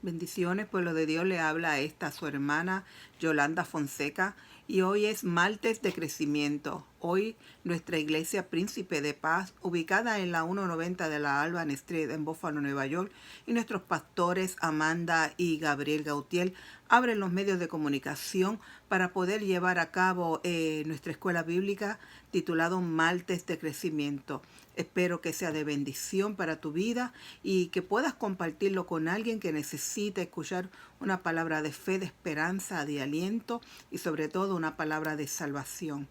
Bendiciones, pueblo de Dios, le habla a esta su hermana Yolanda Fonseca y hoy es martes de crecimiento. Hoy nuestra iglesia Príncipe de Paz, ubicada en la 190 de la Albany Street en Buffalo, Nueva York, y nuestros pastores Amanda y Gabriel Gautier abren los medios de comunicación para poder llevar a cabo nuestra escuela bíblica titulado Martes de Crecimiento. Espero que sea de bendición para tu vida y que puedas compartirlo con alguien que necesite escuchar una palabra de fe, de esperanza, de aliento y sobre todo una palabra de salvación.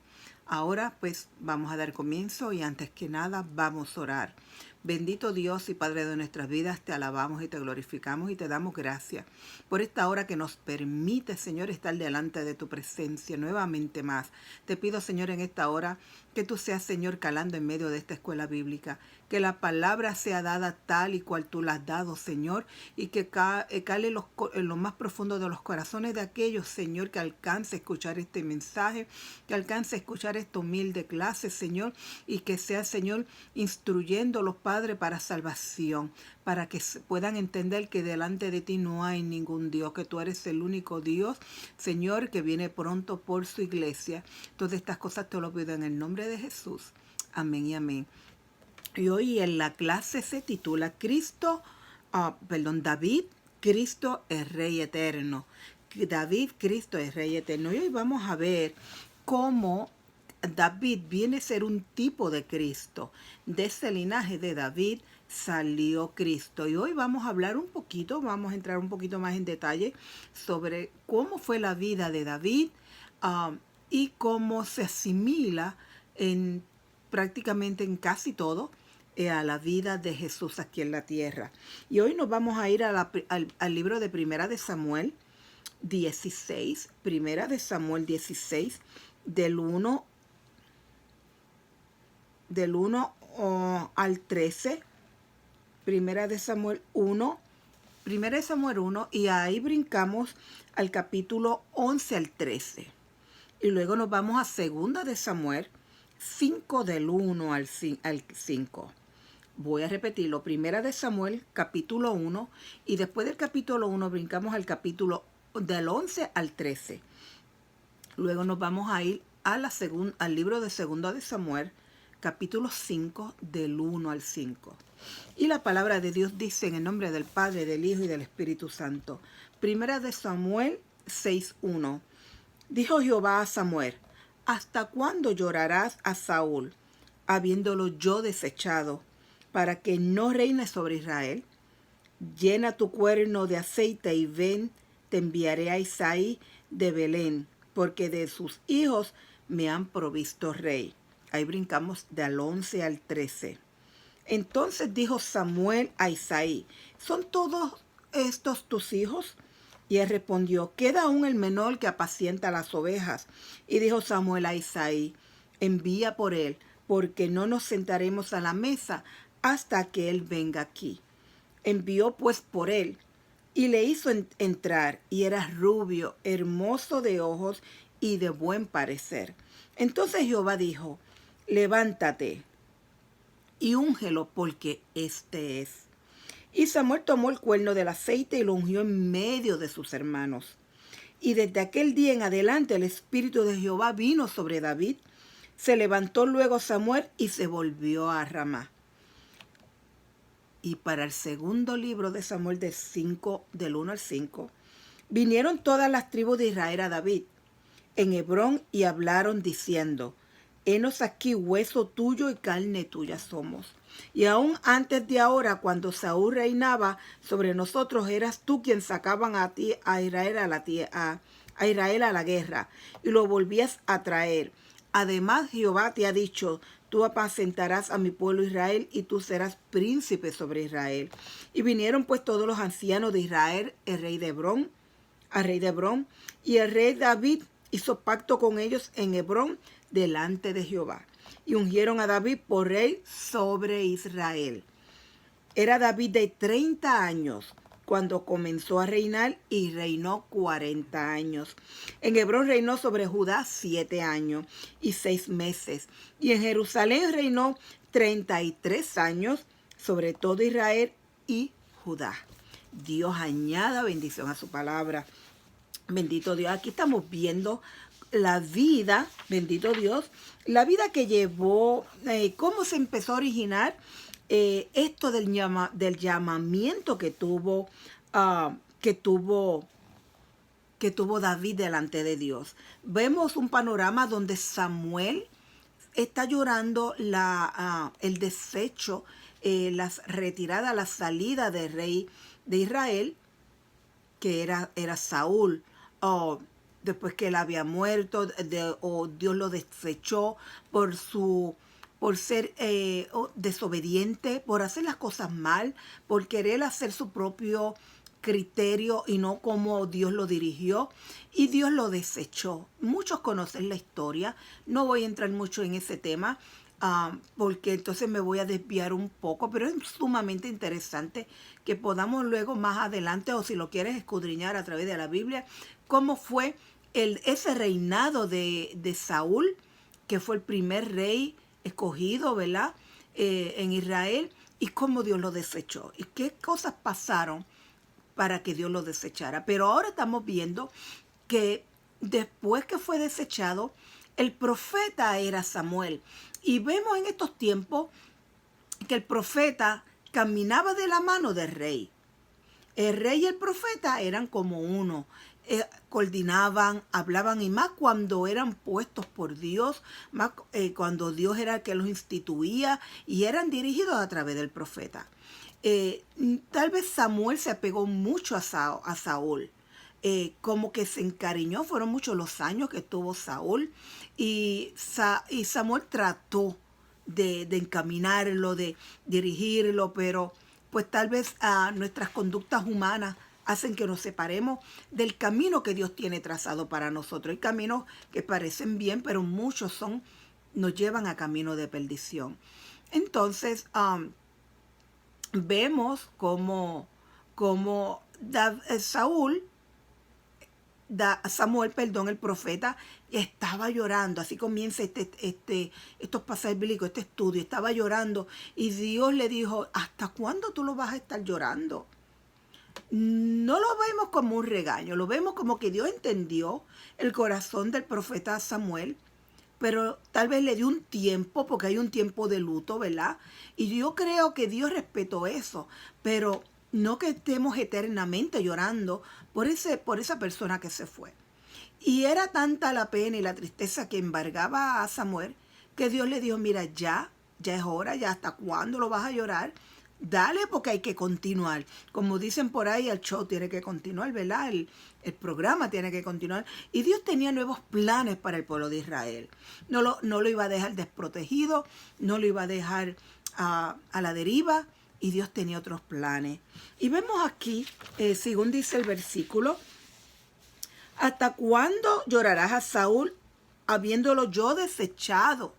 Ahora pues vamos a dar comienzo y antes que nada vamos a orar. Bendito Dios y Padre de nuestras vidas, te alabamos y te glorificamos y te damos gracias por esta hora que nos permite, Señor, estar delante de tu presencia nuevamente más. Te pido, Señor, en esta hora que tú seas, Señor, calando en medio de esta escuela bíblica, que la palabra sea dada tal y cual tú la has dado, Señor, y que cale en lo más profundo de los corazones de aquellos, Señor, que alcance a escuchar este mensaje, que alcance a escuchar esta humilde clase, Señor, y que sea, Señor, instruyendo los Padre para salvación, para que puedan entender que delante de ti no hay ningún Dios, que tú eres el único Dios, Señor, que viene pronto por su iglesia. Todas estas cosas te lo pido en el nombre de Jesús. Amén y amén. Y hoy en la clase se titula David, Cristo es Rey Eterno. David, Cristo es Rey Eterno. Y hoy vamos a ver cómo David viene a ser un tipo de Cristo. De ese linaje de David salió Cristo. Y hoy vamos a hablar vamos a entrar un poquito más en detalle sobre cómo fue la vida de David y cómo se asimila prácticamente en casi todo a la vida de Jesús aquí en la tierra. Y hoy nos vamos a ir al libro de Primera de Samuel 16, Primera de Samuel 16, del 1 al 13, Primera de Samuel 1, y ahí brincamos al capítulo 11 al 13. Y luego nos vamos a Segunda de Samuel 5, del 1 al 5. Voy a repetirlo, Primera de Samuel, capítulo 1, y después del capítulo 1 brincamos al capítulo del 11 al 13. Luego nos vamos a ir al libro de Segunda de Samuel, capítulo 5, del 1 al 5. Y la palabra de Dios dice en el nombre del Padre, del Hijo y del Espíritu Santo. Primera de Samuel 6:1. Dijo Jehová a Samuel: ¿hasta cuándo llorarás a Saúl, habiéndolo yo desechado, para que no reine sobre Israel? Llena tu cuerno de aceite y ven, te enviaré a Isaí de Belén, porque de sus hijos me han provisto rey. Ahí brincamos del 11 al 13. Entonces dijo Samuel a Isaí: ¿son todos estos tus hijos? Y él respondió: queda aún el menor que apacienta las ovejas. Y dijo Samuel a Isaí: envía por él, porque no nos sentaremos a la mesa hasta que él venga aquí. Envió pues por él, y le hizo entrar, y era rubio, hermoso de ojos y de buen parecer. Entonces Jehová dijo: levántate y úngelo, porque este es. Y Samuel tomó el cuerno del aceite y lo ungió en medio de sus hermanos. Y desde aquel día en adelante el Espíritu de Jehová vino sobre David. Se levantó luego Samuel y se volvió a Ramá. Y para el segundo libro de Samuel del 1 al 5, vinieron todas las tribus de Israel a David en Hebrón y hablaron diciendo: henos aquí hueso tuyo y carne tuya somos. Y aún antes de ahora, cuando Saúl reinaba sobre nosotros, eras tú quien sacaban a Israel a la guerra y lo volvías a traer. Además, Jehová te ha dicho: tú apacentarás a mi pueblo Israel y tú serás príncipe sobre Israel. Y vinieron pues todos los ancianos de Israel, al rey de Hebrón, y el rey David hizo pacto con ellos en Hebrón delante de Jehová. Y ungieron a David por rey sobre Israel. Era David de 30 años cuando comenzó a reinar y reinó 40 años. En Hebrón reinó sobre Judá 7 años y 6 meses. Y en Jerusalén reinó 33 años sobre todo Israel y Judá. Dios añada bendición a su palabra. Bendito Dios. Aquí estamos viendo la vida, bendito Dios, la vida que llevó, cómo se empezó a originar esto del llamamiento que tuvo, que tuvo David delante de Dios. Vemos un panorama donde Samuel está llorando el desecho, la retirada, la salida del rey de Israel, que era Saúl. Después que él había muerto, Dios lo desechó por ser desobediente, por hacer las cosas mal, por querer hacer su propio criterio y no como Dios lo dirigió, y Dios lo desechó. Muchos conocen la historia, no voy a entrar mucho en ese tema, porque entonces me voy a desviar un poco, pero es sumamente interesante que podamos luego más adelante, o si lo quieres escudriñar a través de la Biblia, cómo fue ese reinado de Saúl, que fue el primer rey escogido, ¿verdad? En Israel, y cómo Dios lo desechó, y qué cosas pasaron para que Dios lo desechara. Pero ahora estamos viendo que después que fue desechado, el profeta era Samuel. Y vemos en estos tiempos que el profeta caminaba de la mano del rey. El rey y el profeta eran como uno. Coordinaban, hablaban, y más cuando eran puestos por Dios, más cuando Dios era el que los instituía y eran dirigidos a través del profeta. Tal vez Samuel se apegó mucho a Saúl. Como que se encariñó, fueron muchos los años que estuvo Saúl, y Samuel trató de encaminarlo, de dirigirlo, pero pues tal vez nuestras conductas humanas hacen que nos separemos del camino que Dios tiene trazado para nosotros. Hay caminos que parecen bien, pero muchos nos llevan a camino de perdición. Entonces, vemos como Samuel, el profeta, estaba llorando. Así comienza estos pasajes bíblicos, este estudio. Estaba llorando y Dios le dijo: ¿hasta cuándo tú lo vas a estar llorando? No lo vemos como un regaño, lo vemos como que Dios entendió el corazón del profeta Samuel, pero tal vez le dio un tiempo, porque hay un tiempo de luto, ¿verdad? Y yo creo que Dios respetó eso, pero no que estemos eternamente llorando por esa persona que se fue. Y era tanta la pena y la tristeza que embargaba a Samuel, que Dios le dijo: mira, ya es hora, ya hasta cuándo lo vas a llorar. Dale, porque hay que continuar. Como dicen por ahí, el show tiene que continuar, ¿verdad? El programa tiene que continuar. Y Dios tenía nuevos planes para el pueblo de Israel. No lo iba a dejar desprotegido, no lo iba a dejar a la deriva, y Dios tenía otros planes. Y vemos aquí, según dice el versículo: ¿hasta cuándo llorarás a Saúl, habiéndolo yo desechado,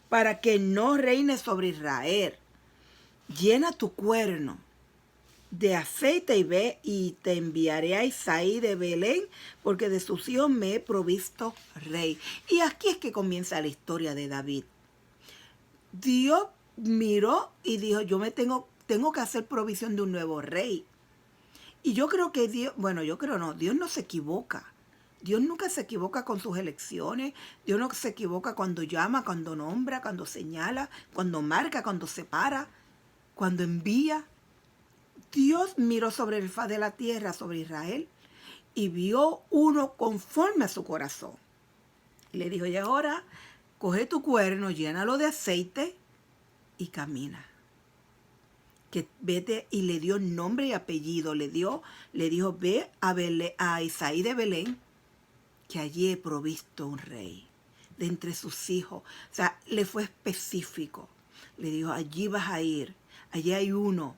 para que no reine sobre Israel? Llena tu cuerno de aceite y ve, y te enviaré a Isaí de Belén, porque de sus hijos me he provisto rey. Y aquí es que comienza la historia de David. Dios miró y dijo: yo tengo que hacer provisión de un nuevo rey. Y yo creo que Dios no se equivoca. Dios nunca se equivoca con sus elecciones. Dios no se equivoca cuando llama, cuando nombra, cuando señala, cuando marca, cuando separa, cuando envía. Dios miró sobre el faz de la tierra, sobre Israel, y vio uno conforme a su corazón. Y le dijo: y ahora, coge tu cuerno, llénalo de aceite y camina. Que vete, y le dio nombre y apellido. Le dijo: ve a Isaí de Belén, que allí he provisto un rey de entre sus hijos. O sea, le fue específico. Le dijo: allí vas a ir, allí hay uno.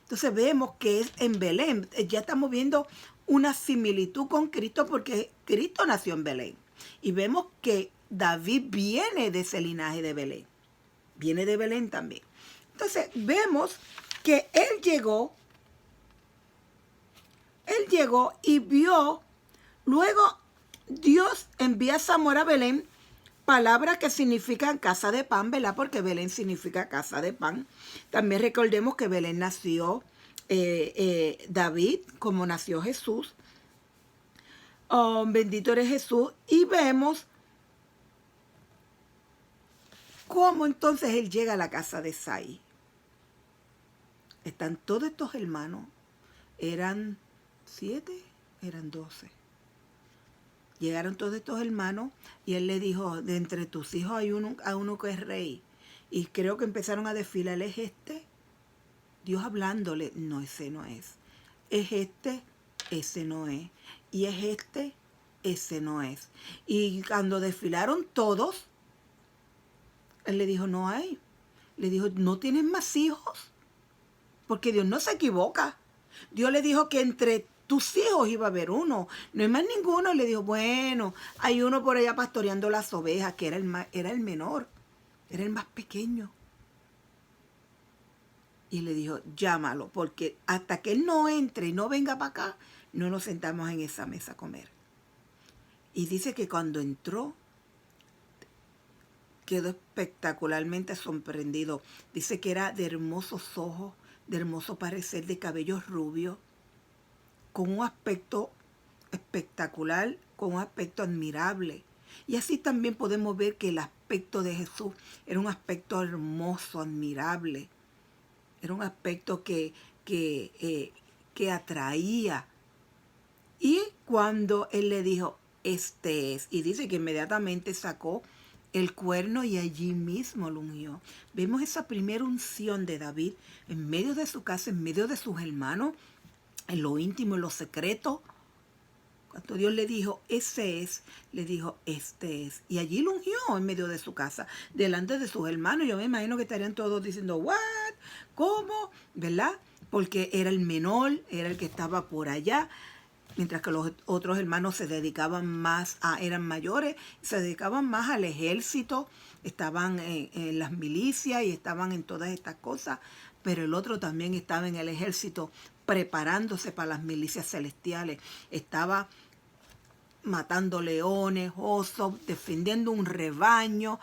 Entonces vemos que es en Belén. Ya estamos viendo una similitud con Cristo, porque Cristo nació en Belén. Y vemos que David viene de ese linaje de Belén. Viene de Belén también. Entonces vemos que él llegó y vio. Luego Dios envía a Samuel a Belén, palabras que significan casa de pan, ¿verdad? Porque Belén significa casa de pan. También recordemos que Belén nació David, como nació Jesús. Bendito eres Jesús. Y vemos cómo entonces él llega a la casa de Isaí. Están todos estos hermanos. Eran 7, eran 12. Llegaron todos estos hermanos y él le dijo, de entre tus hijos hay uno que es rey. Y creo que empezaron a desfilar, ¿es este? Dios hablándole, no, ese no es. Es este, ese no es. Y es este, ese no es. Y cuando desfilaron todos, él le dijo, no hay. Le dijo, ¿no tienes más hijos? Porque Dios no se equivoca. Dios le dijo que entre tus hijos iba a haber uno. No hay más ninguno. Le dijo, bueno, hay uno por allá pastoreando las ovejas, que era el menor. Era el más pequeño. Y le dijo, llámalo, porque hasta que él no entre y no venga para acá, no nos sentamos en esa mesa a comer. Y dice que cuando entró, quedó espectacularmente sorprendido. Dice que era de hermosos ojos, de hermoso parecer, de cabellos rubios, con un aspecto espectacular, con un aspecto admirable. Y así también podemos ver que el aspecto de Jesús era un aspecto hermoso, admirable. Era un aspecto que atraía. Y cuando él le dijo, este es, y dice que inmediatamente sacó el cuerno y allí mismo lo ungió. Vemos esa primera unción de David en medio de su casa, en medio de sus hermanos, en lo íntimo, en lo secreto. Cuando Dios le dijo, ese es, le dijo, este es. Y allí lo ungió en medio de su casa, delante de sus hermanos. Yo me imagino que estarían todos diciendo, ¿what? ¿Cómo? ¿Verdad? Porque era el menor, era el que estaba por allá. Mientras que los otros hermanos se dedicaban más eran mayores, se dedicaban más al ejército, estaban en las milicias y estaban en todas estas cosas, pero el otro también estaba en el ejército preparándose para las milicias celestiales, estaba matando leones, osos, defendiendo un rebaño,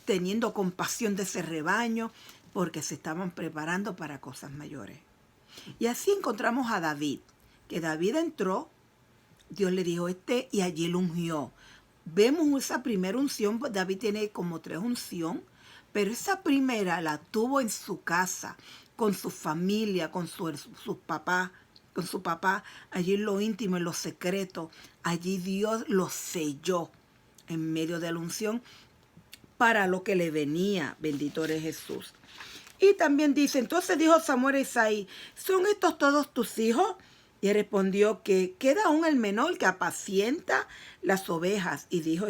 teniendo compasión de ese rebaño, porque se estaban preparando para cosas mayores. Y así encontramos a David, que David entró, Dios le dijo y allí lo ungió. Vemos esa primera unción, David tiene como 3 unciones, pero esa primera la tuvo en su casa, con su familia, con su papá, con su papá, allí en lo íntimo, en lo secreto. Allí Dios lo selló en medio de la unción para lo que le venía. Bendito eres Jesús. Y también dice, entonces dijo Samuel a Isaí, ¿son estos todos tus hijos? Y él respondió que queda aún el menor que apacienta las ovejas. Y dijo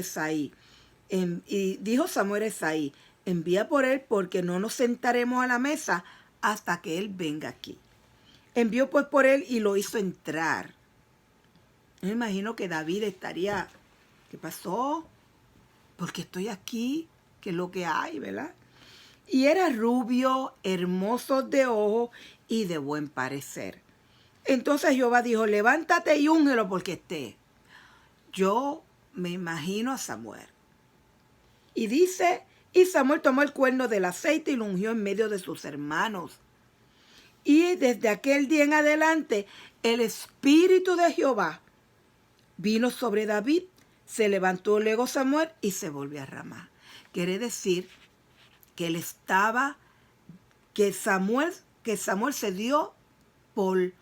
Samuel a Isaí, envía por él porque no nos sentaremos a la mesa hasta que él venga aquí. Envió pues por él y lo hizo entrar. Me imagino que David estaría, ¿qué pasó? Porque estoy aquí, ¿qué es lo que hay, verdad? Y era rubio, hermoso de ojo y de buen parecer. Entonces Jehová dijo, levántate y úngelo porque esté. Yo me imagino a Samuel. Y dice, y Samuel tomó el cuerno del aceite y lo ungió en medio de sus hermanos. Y desde aquel día en adelante, el Espíritu de Jehová vino sobre David, se levantó luego Samuel y se volvió a Ramá. Quiere decir que él estaba, que Samuel se dio por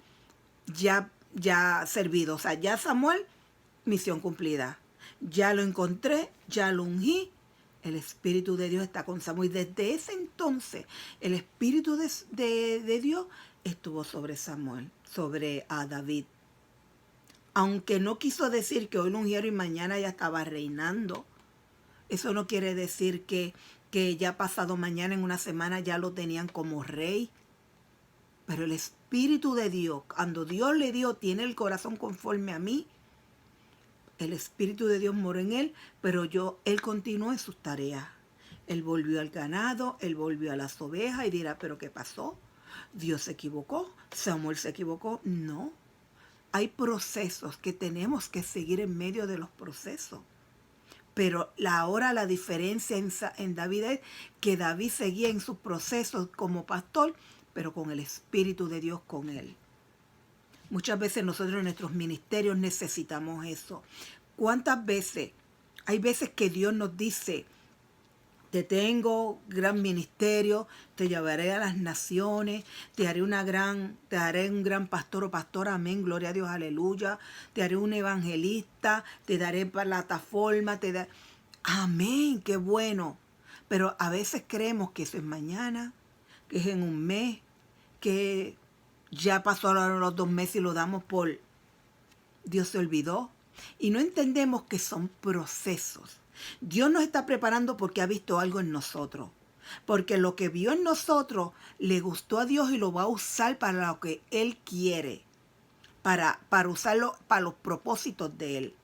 ya servido. O sea, ya Samuel, misión cumplida. Ya lo encontré, ya lo ungí. El Espíritu de Dios está con Samuel. Desde ese entonces, el Espíritu de Dios estuvo sobre Samuel, sobre David. Aunque no quiso decir que hoy lo ungieron y mañana ya estaba reinando. Eso no quiere decir que ya pasado mañana, en una semana, ya lo tenían como rey. Pero el Espíritu de Dios, cuando Dios le dio, tiene el corazón conforme a mí. El Espíritu de Dios moró en él, pero él continuó en sus tareas. Él volvió al ganado, él volvió a las ovejas y dirá, ¿pero qué pasó? ¿Dios se equivocó? ¿Samuel se equivocó? No. Hay procesos que tenemos que seguir en medio de los procesos. Pero ahora la diferencia en David es que David seguía en sus procesos como pastor, pero con el Espíritu de Dios con él. Muchas veces nosotros en nuestros ministerios necesitamos eso. ¿Cuántas veces? Hay veces que Dios nos dice, te tengo gran ministerio, te llevaré a las naciones, te haré un gran pastor o pastora, amén, gloria a Dios, aleluya. Te haré un evangelista, te daré plataforma, amén, qué bueno. Pero a veces creemos que eso es mañana, que es en un mes, que ya pasó los 2 meses y lo damos por Dios se olvidó. Y no entendemos que son procesos. Dios nos está preparando porque ha visto algo en nosotros. Porque lo que vio en nosotros le gustó a Dios y lo va a usar para lo que Él quiere. Para usarlo para los propósitos de Él.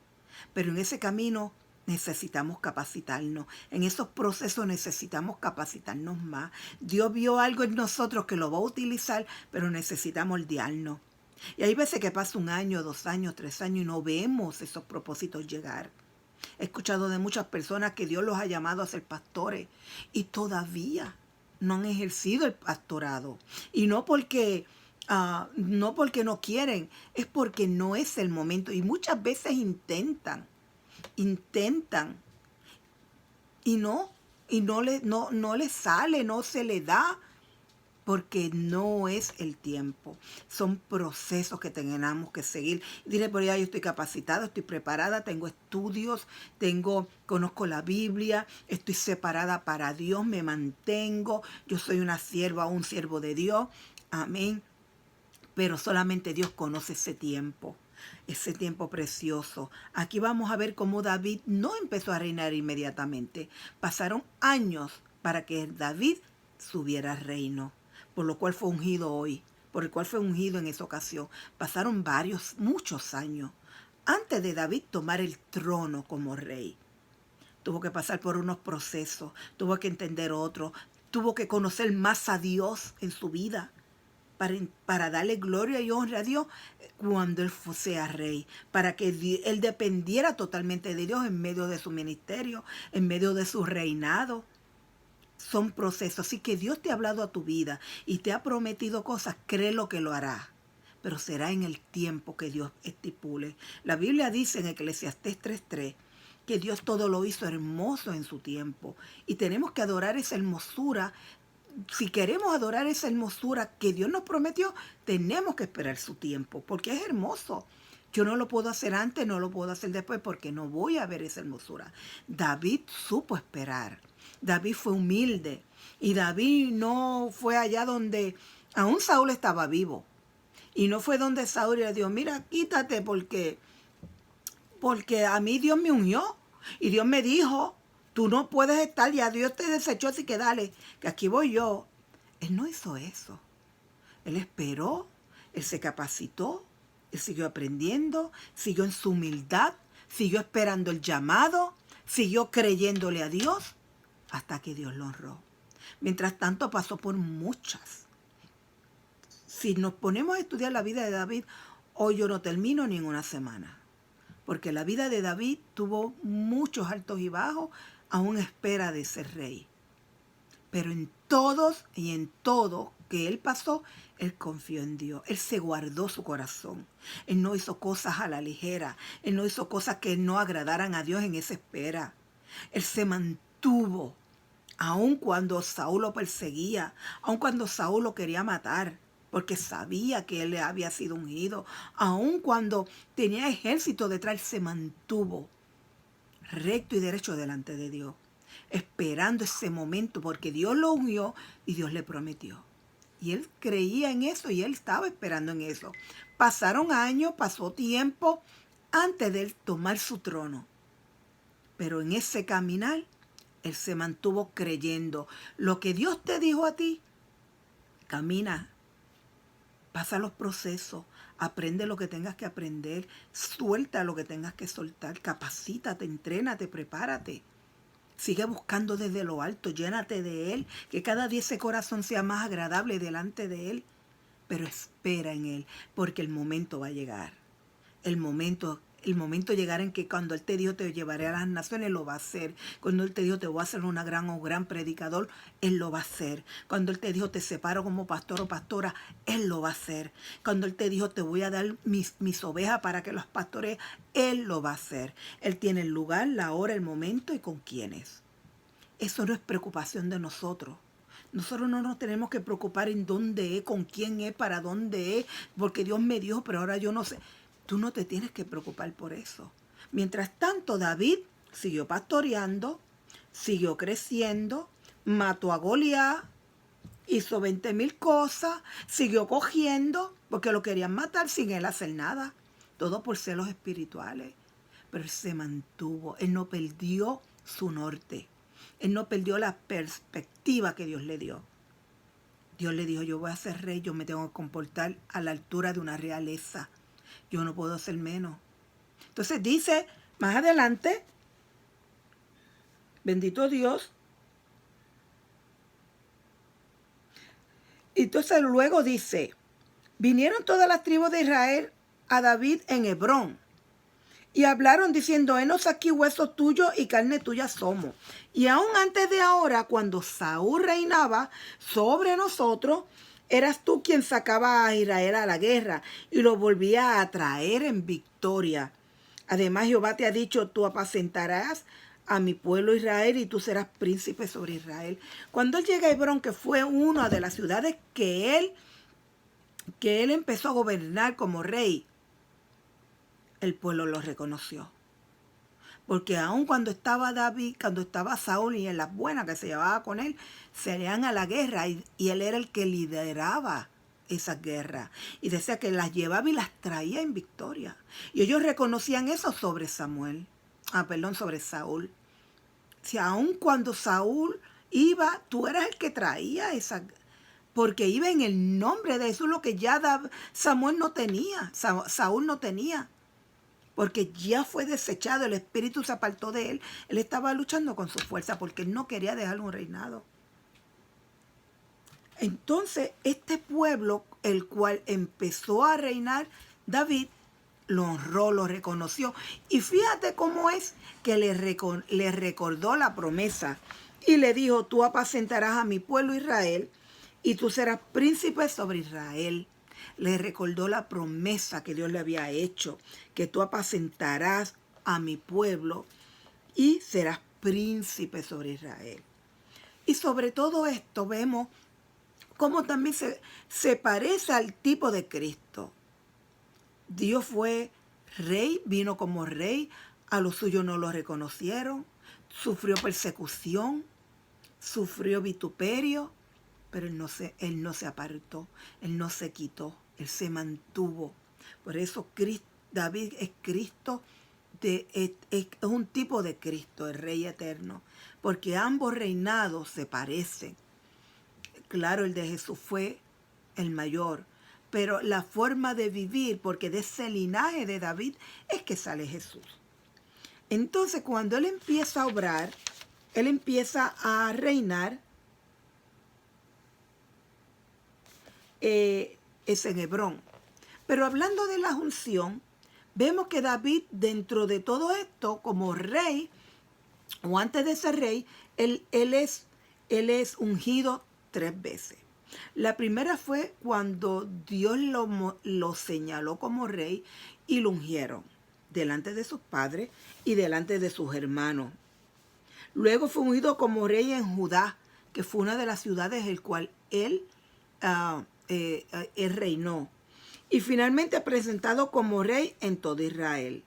Pero en ese camino necesitamos capacitarnos. En esos procesos necesitamos capacitarnos más. Dios vio algo en nosotros que lo va a utilizar, pero necesitamos moldearnos. Y hay veces que pasa 1 año, 2 años, 3 años y no vemos esos propósitos llegar. He escuchado de muchas personas que Dios los ha llamado a ser pastores y todavía no han ejercido el pastorado. Y no porque no quieren, es porque no es el momento. Y muchas veces intentan y no les sale, no se le da. Porque no es el tiempo. Son procesos que tenemos que seguir. Dile, por ya yo estoy capacitada, estoy preparada, tengo estudios, conozco la Biblia, estoy separada para Dios, me mantengo, yo soy una sierva o un siervo de Dios. Amén. Pero solamente Dios conoce ese tiempo precioso. Aquí vamos a ver cómo David no empezó a reinar inmediatamente. Pasaron años para que David subiera al reino, por lo cual fue ungido hoy, por el cual fue ungido en esa ocasión. Pasaron muchos años antes de David tomar el trono como rey. Tuvo que pasar por unos procesos, tuvo que entender otro, tuvo que conocer más a Dios en su vida para darle gloria y honra a Dios cuando él sea rey, para que él dependiera totalmente de Dios en medio de su ministerio, en medio de su reinado. Son procesos. Así que Dios te ha hablado a tu vida y te ha prometido cosas, créelo que lo hará. Pero será en el tiempo que Dios estipule. La Biblia dice en Eclesiastés 3:3 que Dios todo lo hizo hermoso en su tiempo. Y tenemos que adorar esa hermosura. Si queremos adorar esa hermosura que Dios nos prometió, tenemos que esperar su tiempo, porque es hermoso. Yo no lo puedo hacer antes, no lo puedo hacer después, porque no voy a ver esa hermosura. David supo esperar. David fue humilde. Y David no fue allá donde aún Saúl estaba vivo. Y no fue donde Saúl le dijo, mira, quítate porque a mí Dios me ungió. Y Dios me dijo, tú no puedes estar, ya Dios te desechó, así que dale, que aquí voy yo. Él no hizo eso. Él esperó, él se capacitó, él siguió aprendiendo, siguió en su humildad, siguió esperando el llamado, siguió creyéndole a Dios hasta que Dios lo honró. Mientras tanto pasó por muchas. Si nos ponemos a estudiar la vida de David, hoy yo no termino ni en una semana. Porque la vida de David tuvo muchos altos y bajos, aún espera de ser rey. Pero en todos y en todo que él pasó, él confió en Dios. Él se guardó su corazón. Él no hizo cosas a la ligera. Él no hizo cosas que no agradaran a Dios en esa espera. Él se mantuvo, aun cuando Saúl lo perseguía, aun cuando Saúl lo quería matar, porque sabía que él le había sido ungido, aun cuando tenía ejército detrás, se mantuvo recto y derecho delante de Dios, esperando ese momento, porque Dios lo ungió y Dios le prometió. Y él creía en eso y él estaba esperando en eso. Pasaron años, pasó tiempo antes de él tomar su trono. Pero en ese caminar, él se mantuvo creyendo. Lo que Dios te dijo a ti, camina. Pasa los procesos, aprende lo que tengas que aprender, suelta lo que tengas que soltar, capacítate, entrénate, prepárate. Sigue buscando desde lo alto, llénate de Él, que cada día ese corazón sea más agradable delante de Él. Pero espera en Él, porque el momento va a llegar. El momento el momento llegará en que cuando Él te dijo te llevaré a las naciones, lo va a hacer. Cuando Él te dijo te voy a hacer un gran predicador, Él lo va a hacer. Cuando Él te dijo te separo como pastor o pastora, Él lo va a hacer. Cuando Él te dijo te voy a dar mis ovejas para que las pastores, Él lo va a hacer. Él tiene el lugar, la hora, el momento y con quiénes. Eso no es preocupación de nosotros. Nosotros no nos tenemos que preocupar en dónde es, con quién es, para dónde es, porque Dios me dijo, pero ahora yo no sé. Tú no te tienes que preocupar por eso. Mientras tanto, David siguió pastoreando, siguió creciendo, mató a Goliat, hizo 20,000 cosas, siguió cogiendo, porque lo querían matar sin él hacer nada. Todo por celos espirituales. Pero él se mantuvo, él no perdió su norte. Él no perdió la perspectiva que Dios le dio. Dios le dijo, yo voy a ser rey, yo me tengo que comportar a la altura de una realeza. Yo no puedo ser menos. Entonces dice, más adelante, bendito Dios. Entonces luego dice, vinieron todas las tribus de Israel a David en Hebrón. Y hablaron diciendo, henos aquí huesos tuyos y carne tuya somos. Y aún antes de ahora, cuando Saúl reinaba sobre nosotros, eras tú quien sacaba a Israel a la guerra y lo volvía a traer en victoria. Además, Jehová te ha dicho, tú apacentarás a mi pueblo Israel y tú serás príncipe sobre Israel. Cuando él llega a Hebrón, que fue una de las ciudades que él empezó a gobernar como rey, el pueblo lo reconoció. Porque aun cuando estaba David, cuando estaba Saúl y en las buenas que se llevaba con él, salían a la guerra y él era el que lideraba esas guerras. Y decía que las llevaba y las traía en victoria. Y ellos reconocían eso sobre sobre Saúl. O sea, aun cuando Saúl iba, tú eras el que traía esa, porque iba en el nombre de eso, lo que ya Samuel no tenía, Saúl no tenía. Porque ya fue desechado, el espíritu se apartó de él. Él estaba luchando con su fuerza porque él no quería dejar un reinado. Entonces, este pueblo, el cual empezó a reinar David, lo honró, lo reconoció. Y fíjate cómo es que le recordó la promesa. Y le dijo, tú apacentarás a mi pueblo Israel y tú serás príncipe sobre Israel. Le recordó la promesa que Dios le había hecho, que tú apacentarás a mi pueblo y serás príncipe sobre Israel. Y sobre todo esto vemos cómo también se parece al tipo de Cristo. Dios fue rey, vino como rey, a los suyos no lo reconocieron, sufrió persecución, sufrió vituperio, pero él no se apartó, él no se quitó, él se mantuvo. Por eso David es Cristo, es un tipo de Cristo, el Rey eterno, porque ambos reinados se parecen. Claro, el de Jesús fue el mayor, pero la forma de vivir, porque de ese linaje de David es que sale Jesús. Entonces, cuando él empieza a obrar, él empieza a reinar, es en Hebrón. Pero hablando de la unción, vemos que David, dentro de todo esto, como rey, o antes de ser rey, él es ungido 3 veces. La primera fue cuando Dios lo señaló como rey y lo ungieron delante de sus padres y delante de sus hermanos. Luego fue ungido como rey en Judá, que fue una de las ciudades en el cual él reinó. Y finalmente presentado como rey en todo Israel.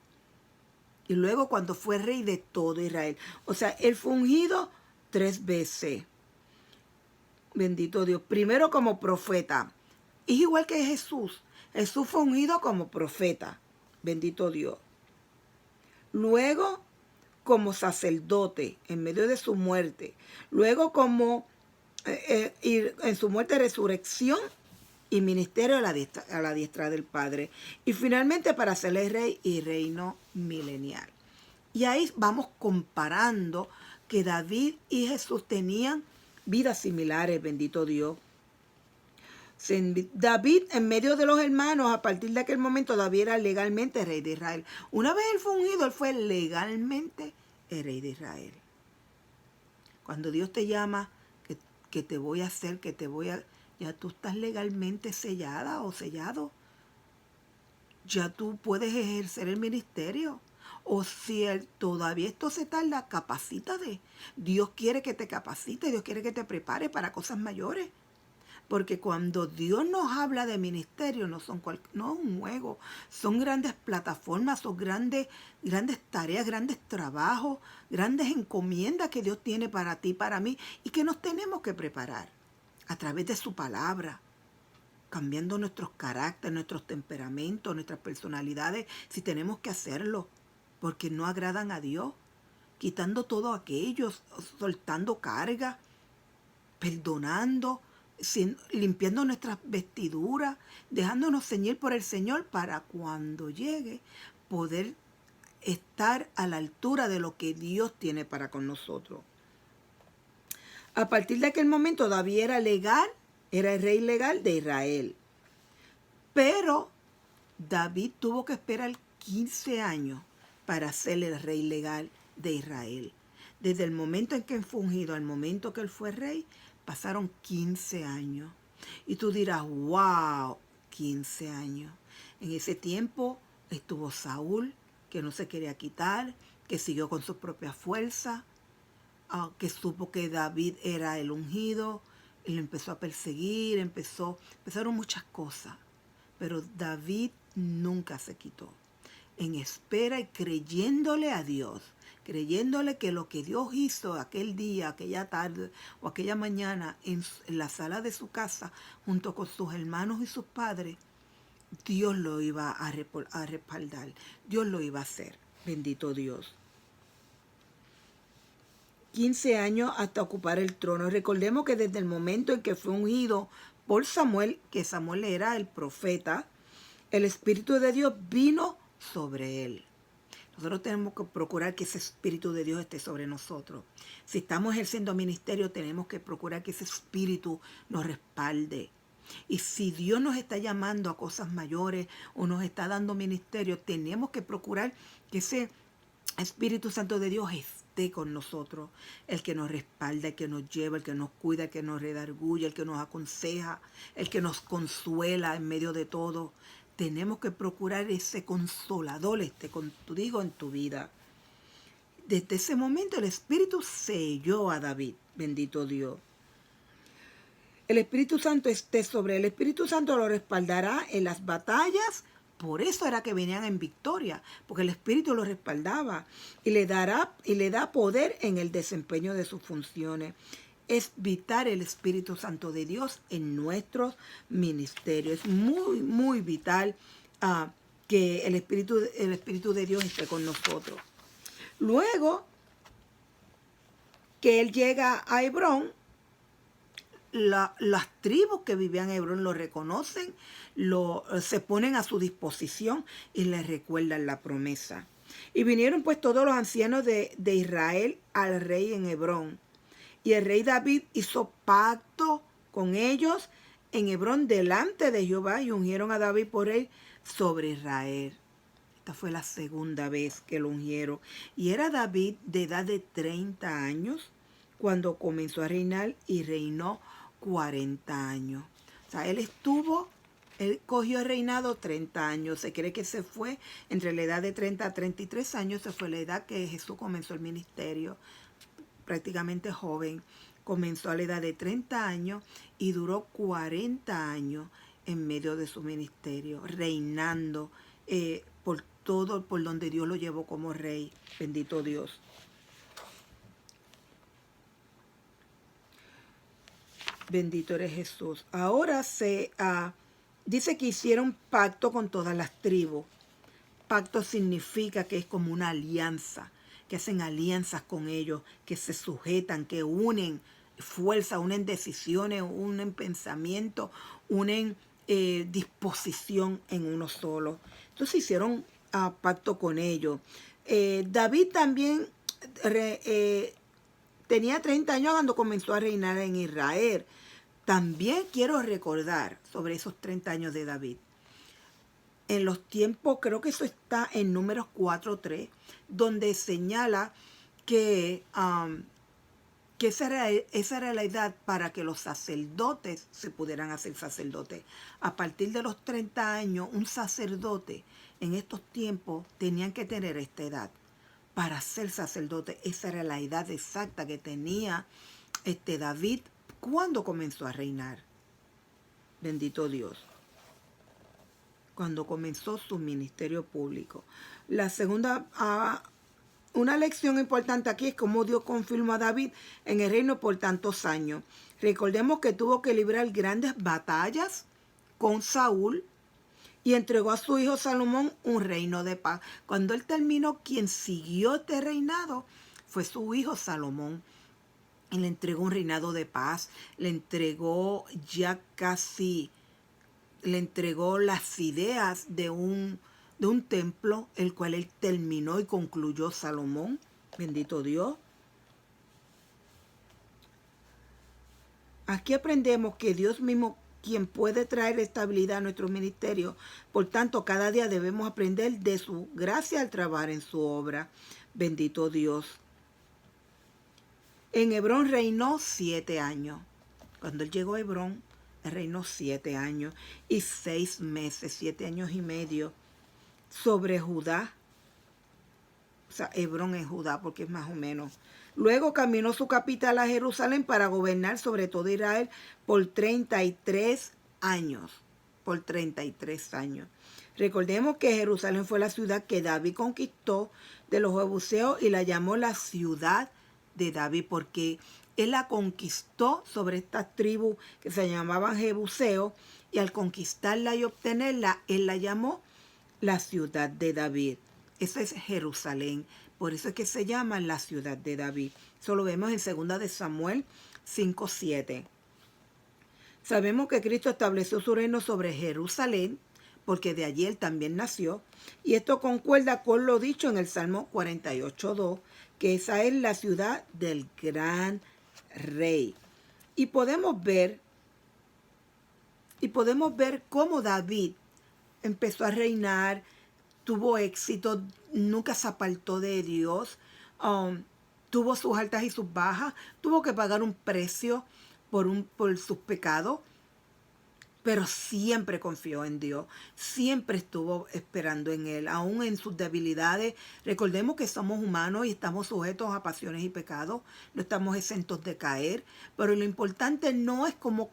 Y luego cuando fue rey de todo Israel. O sea, él fue ungido 3 veces. Bendito Dios. Primero como profeta. Es igual que Jesús. Jesús fue ungido como profeta. Bendito Dios. Luego como sacerdote en medio de su muerte. Luego como en su muerte, resurrección y ministerio a la diestra del Padre. Y finalmente para ser el rey y reino milenial. Y ahí vamos comparando que David y Jesús tenían vidas similares, bendito Dios. David, en medio de los hermanos, a partir de aquel momento, David era legalmente rey de Israel. Una vez él fue ungido, él fue legalmente el rey de Israel. Cuando Dios te llama, que te voy a hacer, ya tú estás legalmente sellada o sellado. Ya tú puedes ejercer el ministerio. O si todavía esto se tarda, capacítate. Dios quiere que te capacite, Dios quiere que te prepare para cosas mayores. Porque cuando Dios nos habla de ministerio, no es un juego, son grandes plataformas, son grandes tareas, grandes trabajos, grandes encomiendas que Dios tiene para ti, para mí, y que nos tenemos que preparar a través de su palabra, cambiando nuestros caracteres, nuestros temperamentos, nuestras personalidades, si tenemos que hacerlo, porque no agradan a Dios, quitando todo aquello, soltando carga, perdonando, limpiando nuestras vestiduras, dejándonos ceñir por el Señor para cuando llegue poder estar a la altura de lo que Dios tiene para con nosotros. A partir de aquel momento David era legal, era el rey legal de Israel. Pero David tuvo que esperar 15 años para ser el rey legal de Israel. Desde el momento en que fue ungido al momento que él fue rey, pasaron 15 años. Y tú dirás, wow, 15 años. En ese tiempo estuvo Saúl, que no se quería quitar, que siguió con su propia fuerza, que supo que David era el ungido, y lo empezó a perseguir, empezaron muchas cosas. Pero David nunca se quitó. En espera y creyéndole a Dios, creyéndole que lo que Dios hizo aquel día, aquella tarde o aquella mañana en la sala de su casa, junto con sus hermanos y sus padres, Dios lo iba a respaldar, Dios lo iba a hacer. Bendito Dios. 15 años hasta ocupar el trono. Recordemos que desde el momento en que fue ungido por Samuel, que Samuel era el profeta, el Espíritu de Dios vino sobre él. Nosotros tenemos que procurar que ese Espíritu de Dios esté sobre nosotros. Si estamos ejerciendo ministerio, tenemos que procurar que ese Espíritu nos respalde. Y si Dios nos está llamando a cosas mayores o nos está dando ministerio, tenemos que procurar que ese Espíritu Santo de Dios esté con nosotros, el que nos respalda, el que nos lleva, el que nos cuida, el que nos redarguye, el que nos aconseja, el que nos consuela en medio de todo. Tenemos que procurar ese consolador, contigo en tu vida. Desde ese momento el Espíritu selló a David, bendito Dios. El Espíritu Santo esté sobre él. El Espíritu Santo lo respaldará en las batallas. Por eso era que venían en victoria, porque el Espíritu lo respaldaba y le da poder en el desempeño de sus funciones. Es vital el Espíritu Santo de Dios en nuestros ministerios. Es muy, muy vital que el Espíritu de Dios esté con nosotros. Luego que él llega a Hebrón, las tribus que vivían en Hebrón lo reconocen, se ponen a su disposición y le recuerdan la promesa. Y vinieron pues todos los ancianos de Israel al rey en Hebrón. Y el rey David hizo pacto con ellos en Hebrón delante de Jehová y ungieron a David por él sobre Israel. Esta fue la segunda vez que lo ungieron. Y era David de edad de 30 años cuando comenzó a reinar y reinó 40 años. O sea, él cogió el reinado 30 años. Se cree que se fue entre la edad de 30 a 33 años. Se fue la edad que Jesús comenzó el ministerio. Prácticamente joven. Comenzó a la edad de 30 años y duró 40 años en medio de su ministerio, reinando por todo, por donde Dios lo llevó como rey. Bendito Dios. Bendito eres Jesús. Ahora dice que hicieron pacto con todas las tribus. Pacto significa que es como una alianza, que hacen alianzas con ellos, que se sujetan, que unen fuerza, unen decisiones, unen pensamiento, unen disposición en uno solo. Entonces hicieron pacto con ellos. David también tenía 30 años cuando comenzó a reinar en Israel. También quiero recordar sobre esos 30 años de David. En los tiempos, creo que eso está en Números 4:3, donde señala que, que esa era la edad para que los sacerdotes se pudieran hacer sacerdotes. A partir de los 30 años, un sacerdote en estos tiempos tenían que tener esta edad para ser sacerdote. Esa era la edad exacta que tenía David cuando comenzó a reinar. Bendito Dios. Cuando comenzó su ministerio público. La segunda, una lección importante aquí es cómo Dios confirmó a David en el reino por tantos años. Recordemos que tuvo que librar grandes batallas con Saúl y entregó a su hijo Salomón un reino de paz. Cuando él terminó, quien siguió este reinado fue su hijo Salomón. Y le entregó un reinado de paz, le entregó las ideas de un templo, el cual él terminó y concluyó Salomón. Bendito Dios. Aquí aprendemos que Dios mismo quien puede traer estabilidad a nuestro ministerio. Por tanto, cada día debemos aprender de su gracia al trabajar en su obra. Bendito Dios. En Hebrón reinó 7 años. Cuando él llegó a Hebrón, él reinó 7 años y 6 meses, 7 años y medio, sobre Judá. O sea, Hebrón en Judá, porque es más o menos. Luego caminó su capital a Jerusalén para gobernar sobre todo Israel por 33 años. Por 33 años. Recordemos que Jerusalén fue la ciudad que David conquistó de los jebuseos y la llamó la ciudad de David, porque él la conquistó sobre estas tribus que se llamaban jebuseos, y al conquistarla y obtenerla, él la llamó la ciudad de David. Eso es Jerusalén. Por eso es que se llama la ciudad de David. Eso lo vemos en 2 de Samuel 5:7. Sabemos que Cristo estableció su reino sobre Jerusalén, porque de allí él también nació. Y esto concuerda con lo dicho en el Salmo 48:2, que esa es la ciudad del gran rey. Y podemos ver cómo David empezó a reinar, tuvo éxito, nunca se apartó de Dios, tuvo sus altas y sus bajas, tuvo que pagar un precio por sus pecados, pero siempre confió en Dios, siempre estuvo esperando en Él, aún en sus debilidades. Recordemos que somos humanos y estamos sujetos a pasiones y pecados, no estamos exentos de caer, pero lo importante no es cómo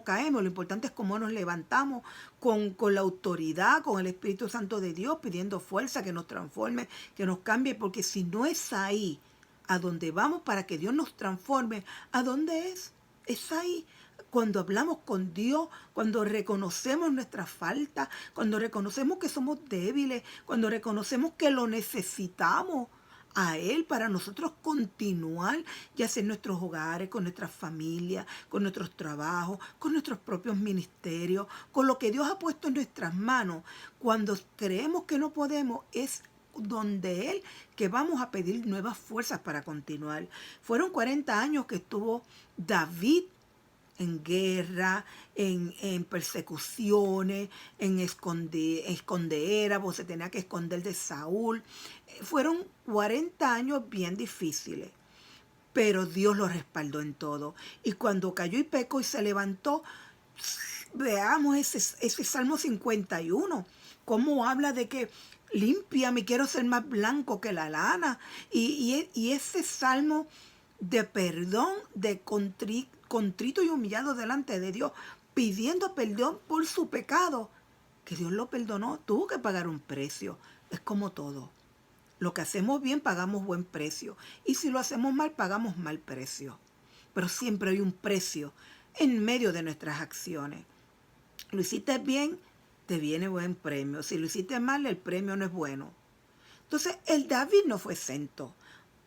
caemos, lo importante es cómo nos levantamos con la autoridad, con el Espíritu Santo de Dios, pidiendo fuerza, que nos transforme, que nos cambie, porque si no es ahí a donde vamos para que Dios nos transforme, ¿a dónde es? Es ahí. Cuando hablamos con Dios, cuando reconocemos nuestra falta, cuando reconocemos que somos débiles, cuando reconocemos que lo necesitamos a Él para nosotros continuar, ya sea en nuestros hogares, con nuestras familias, con nuestros trabajos, con nuestros propios ministerios, con lo que Dios ha puesto en nuestras manos. Cuando creemos que no podemos, es donde Él que vamos a pedir nuevas fuerzas para continuar. Fueron 40 años que estuvo David en guerra, en persecuciones, en escondera, pues se tenía que esconder de Saúl. Fueron 40 años bien difíciles, pero Dios lo respaldó en todo. Y cuando cayó y pecó y se levantó, veamos ese Salmo 51, cómo habla de que límpiame, quiero ser más blanco que la lana. Y ese salmo de perdón, de contrito y humillado delante de Dios, pidiendo perdón por su pecado, que Dios lo perdonó, tuvo que pagar un precio. Es como todo. Lo que hacemos bien pagamos buen precio, y si lo hacemos mal pagamos mal precio. Pero siempre hay un precio en medio de nuestras acciones. Lo hiciste bien, te viene buen premio. Si lo hiciste mal, el premio no es bueno. Entonces, el David no fue exento.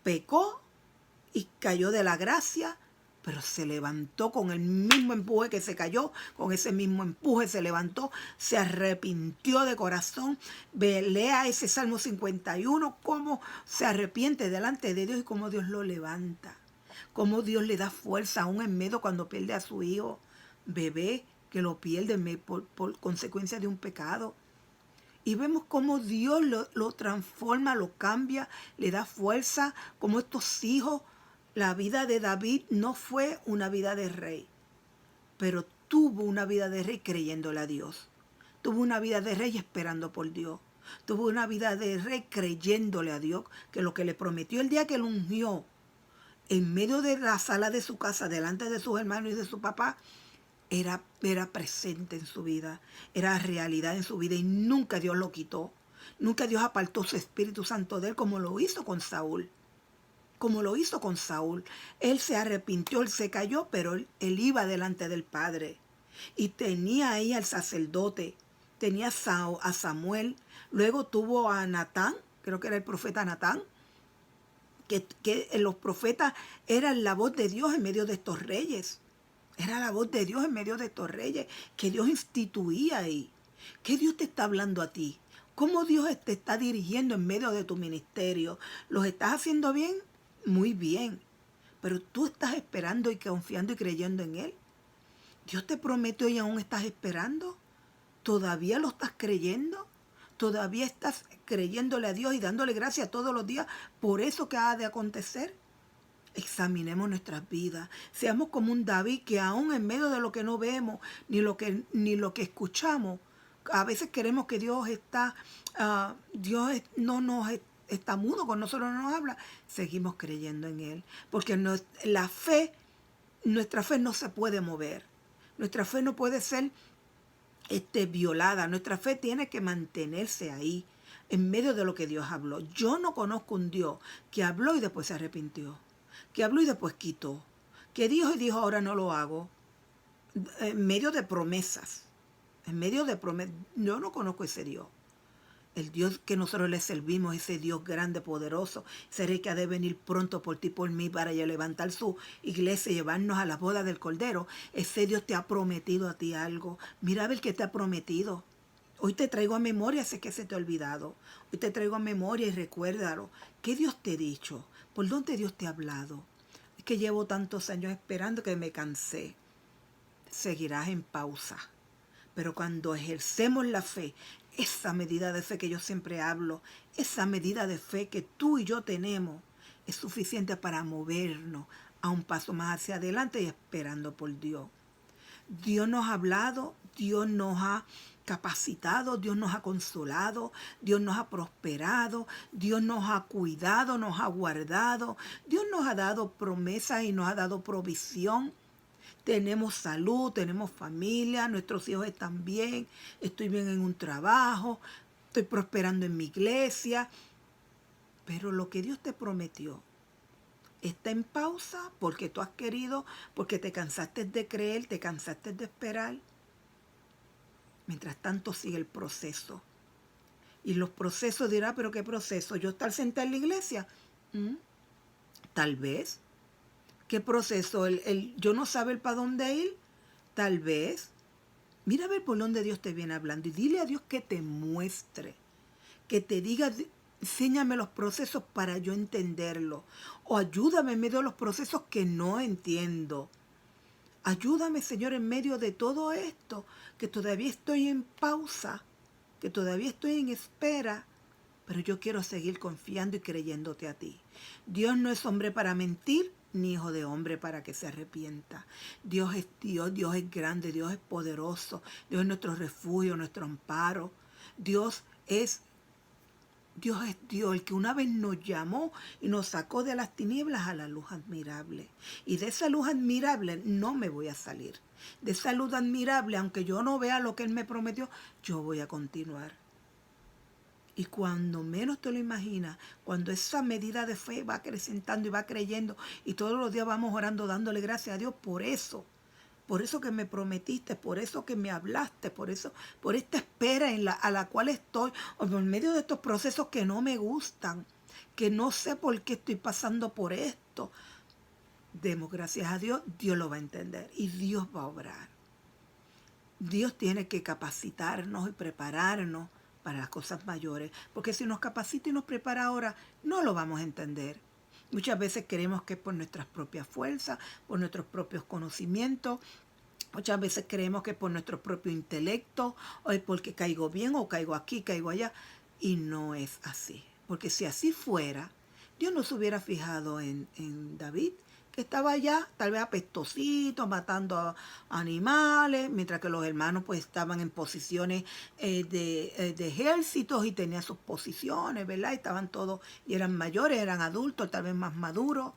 Pecó y cayó de la gracia, pero se levantó con el mismo empuje que se cayó, con ese mismo empuje se levantó, se arrepintió de corazón. Lea ese Salmo 51, cómo se arrepiente delante de Dios y cómo Dios lo levanta, cómo Dios le da fuerza aún en medio cuando pierde a su hijo. bebé que lo pierde por consecuencia de un pecado. Y vemos cómo Dios lo transforma, lo cambia, le da fuerza, como estos hijos. La vida de David no fue una vida de rey, pero tuvo una vida de rey creyéndole a Dios. Tuvo una vida de rey esperando por Dios. Tuvo una vida de rey creyéndole a Dios, que lo que le prometió el día que lo ungió, en medio de la sala de su casa, delante de sus hermanos y de su papá, era presente en su vida, era realidad en su vida y nunca Dios lo quitó. Nunca Dios apartó su Espíritu Santo de él como lo hizo con Saúl. Como lo hizo con Saúl. Él se arrepintió, él se cayó, pero él iba delante del Padre. Y tenía ahí al sacerdote, tenía a Samuel, luego tuvo a Natán, creo que era el profeta Natán, que los profetas eran la voz de Dios en medio de estos reyes. Era la voz de Dios en medio de estos reyes que Dios instituía ahí. ¿Qué Dios te está hablando a ti? ¿Cómo Dios te está dirigiendo en medio de tu ministerio? ¿Los estás haciendo bien? Muy bien. Pero tú estás esperando y confiando y creyendo en Él. Dios te prometió y aún estás esperando. ¿Todavía lo estás creyendo? ¿Todavía estás creyéndole a Dios y dándole gracias todos los días por eso que ha de acontecer? Examinemos nuestras vidas. Seamos como un David que aún en medio de lo que no vemos ni lo que escuchamos, a veces queremos que Dios está, no nos está mudo, con nosotros no nos habla. Seguimos creyendo en Él. Porque nuestra fe no se puede mover. Nuestra fe no puede ser violada. Nuestra fe tiene que mantenerse ahí, en medio de lo que Dios habló. Yo no conozco un Dios que habló y después se arrepintió, que habló y después quitó, que dijo y dijo ahora no lo hago, en medio de promesas, yo no conozco ese Dios. El Dios que nosotros le servimos, ese Dios grande, poderoso, seré que ha de venir pronto por ti, por mí, para levantar su iglesia y llevarnos a la boda del Cordero. Ese Dios te ha prometido a ti algo. Mira a ver qué te ha prometido. Hoy te traigo a memoria, sé que se te ha olvidado. Hoy te traigo a memoria y recuérdalo. ¿Qué Dios te ha dicho? ¿Por dónde Dios te ha hablado? Es que llevo tantos años esperando que me cansé. Seguirás en pausa. Pero cuando ejercemos la fe, esa medida de fe que yo siempre hablo, esa medida de fe que tú y yo tenemos, es suficiente para movernos a un paso más hacia adelante y esperando por Dios. Dios nos ha hablado, Dios nos ha capacitado, Dios nos ha consolado, Dios nos ha prosperado, Dios nos ha cuidado, nos ha guardado, Dios nos ha dado promesas y nos ha dado provisión. Tenemos salud, tenemos familia, nuestros hijos están bien, estoy bien en un trabajo, estoy prosperando en mi iglesia. Pero lo que Dios te prometió está en pausa porque tú has querido, porque te cansaste de creer, te cansaste de esperar. Mientras tanto sigue el proceso. Y los procesos dirá, pero ¿qué proceso? ¿Yo estar sentada en la iglesia? Tal vez. ¿Qué proceso? ¿Yo no saber para dónde ir? Tal vez. Mira a ver por dónde Dios te viene hablando y dile a Dios que te muestre, que te diga, enséñame los procesos para yo entenderlo. O ayúdame en medio de los procesos que no entiendo. Ayúdame, Señor, en medio de todo esto, que todavía estoy en pausa, que todavía estoy en espera, pero yo quiero seguir confiando y creyéndote a ti. Dios no es hombre para mentir, ni hijo de hombre para que se arrepienta. Dios es Dios, Dios es grande, Dios es poderoso, Dios es nuestro refugio, nuestro amparo. Dios es Dios, el que una vez nos llamó y nos sacó de las tinieblas a la luz admirable. Y de esa luz admirable no me voy a salir. De esa luz admirable, aunque yo no vea lo que Él me prometió, yo voy a continuar. Y cuando menos te lo imaginas, cuando esa medida de fe va acrecentando y va creyendo, y todos los días vamos orando, dándole gracias a Dios por eso que me prometiste, por eso que me hablaste, por esta espera a la cual estoy, o por medio de estos procesos que no me gustan, que no sé por qué estoy pasando por esto. Demos gracias a Dios, Dios lo va a entender y Dios va a obrar. Dios tiene que capacitarnos y prepararnos para las cosas mayores, porque si nos capacita y nos prepara ahora, no lo vamos a entender. Muchas veces queremos que por nuestras propias fuerzas, por nuestros propios conocimientos, Muchas veces creemos que por nuestro propio intelecto, o es porque caigo bien, o caigo aquí, caigo allá. Y no es así. Porque si así fuera, Dios no se hubiera fijado en David, que estaba allá, tal vez apestosito, matando a animales, mientras que los hermanos pues estaban en posiciones de ejércitos y tenían sus posiciones, ¿verdad? Y estaban todos, y eran mayores, eran adultos, tal vez más maduros.